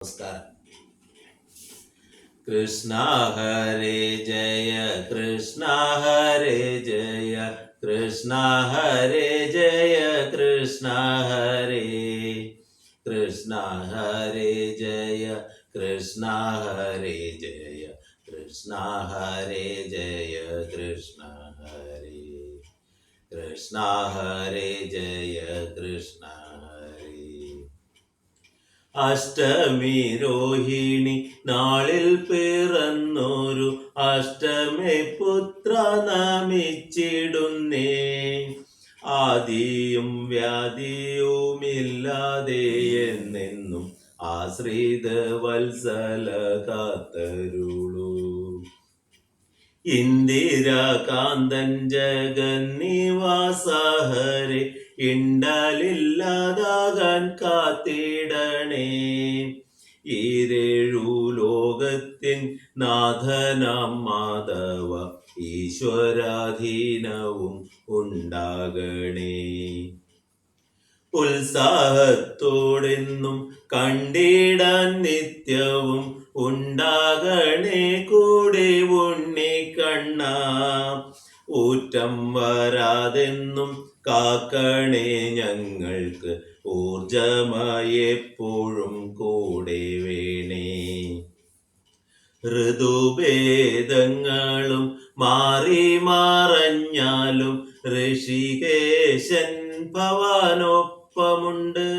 നമസ്കാരം. കൃഷ്ണ ഹരേ ജയ കൃഷ്ണ ഹരേ ജയ കൃഷ്ണ ഹരേ ജയ കൃഷ്ണ ഹരേ കൃഷ്ണ ഹരേ ജയ കൃഷ്ണ ഹരേ ജയ കൃഷ്ണ ഹരേ ജയ കൃഷ്ണ ഹരേ കൃഷ്ണ ഹരേ ജയ കൃഷ്ണ ഹരേ. അഷ്ടമി രോഹിണി നാളിൽ പിറന്നൊരു അഷ്ടമി പുത്ര നമിച്ചിടുന്നേ. ആദിയും വ്യാധിയുമില്ലാതെ എന്നെന്നും ആശ്രിത വത്സല കാത്തരുളൂ. ഇന്ദിരാകാന്തൻ ജഗന്നിവാസ ഹരേ ഇണ്ടലില്ലാതാകാൻ കാത്തിടണേ. ഈരേഴു ലോകത്തിൻ നാഥനാം മാധവ ഈശ്വരാധീനവും ഉണ്ടാകണേ. ഉത്സാഹത്തോടെന്നും കണ്ടിടാൻ നിത്യവും ഉണ്ടാകണേ കൂടെ ഉണ്ണിക്കണ്ണ. ഊറ്റം വരാതെന്നും കാക്കണേ ഞങ്ങൾക്ക് ഊർജമായി എപ്പോഴും കൂടെ വേണേ. ഋതുഭേദങ്ങളും മാറി മറഞ്ഞാലും ഋഷികേശൻ ഭവാനൊപ്പമുണ്ട്.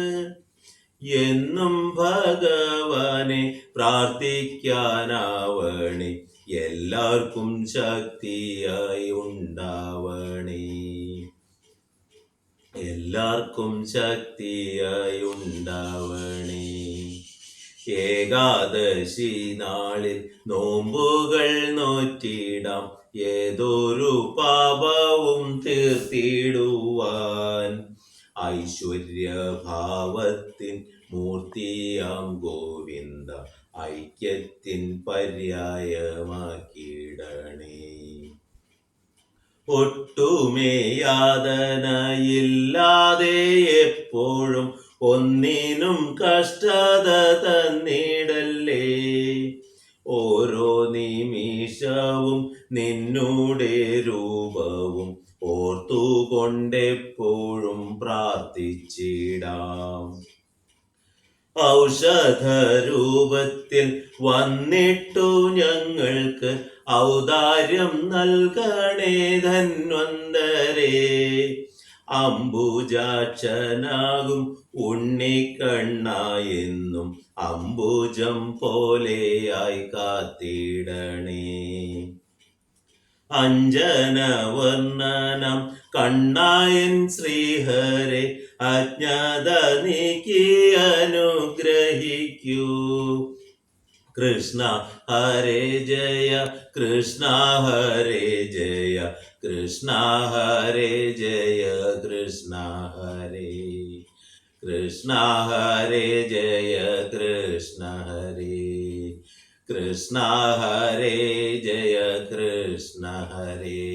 എന്നും ഭഗവാനെ പ്രാർത്ഥിക്കാനാവണേ. എല്ലാവർക്കും ശക്തിയായി ഉണ്ടാവണേ. എല്ലാവർക്കും ശക്തിയായി ഉണ്ടാവണേ. ഏകാദശി നാളിൽ നോമ്പുകൾ നോറ്റിടാം. ഏതൊരു പാപവും തീർത്തിടുവാൻ. ഐശ്വര്യഭാവത്തിൻ മൂർത്തിയാം ഗോവിന്ദ ഐക്യത്തിൻ പര്യായമാക്കിയിടണേ. ഒട്ടുമേ യാതനയില്ലാതെ എപ്പോഴും ഒന്നിനും കഷ്ടത തന്നിടല്ലേ. ഓരോ നിമിഷവും നിന്നുടെ രൂപവും ഓർത്തുകൊണ്ടെപ്പോഴും പ്രാർത്ഥിച്ചിടാം. ഔഷധരൂപത്തിൽ വന്നിട്ടു ഞങ്ങൾക്ക് ഔദാര്യം നൽകണേ ധന്വന്തരേ. അംബുജാക്ഷനാകും ഉണ്ണിക്കണ്ണായെന്നും അംബുജം പോലെയായി കാത്തിടണേ. അഞ്ജനവർണ്ണനം കണ്ണായൻ ശ്രീഹരെ അജ്ഞത നീക്കി അനുഗ്രഹിക്കൂ. കൃഷ്ണ ഹരേ ജയ കൃഷ്ണ ഹരേ ജയ കൃഷ്ണ ഹരേ ജയ കൃഷ്ണ ഹരേ കൃഷ്ണ ഹരേ ജയ കൃഷ്ണ ഹരേ കൃഷ്ണ ഹരേ ജയ കൃഷ്ണ ഹരേ.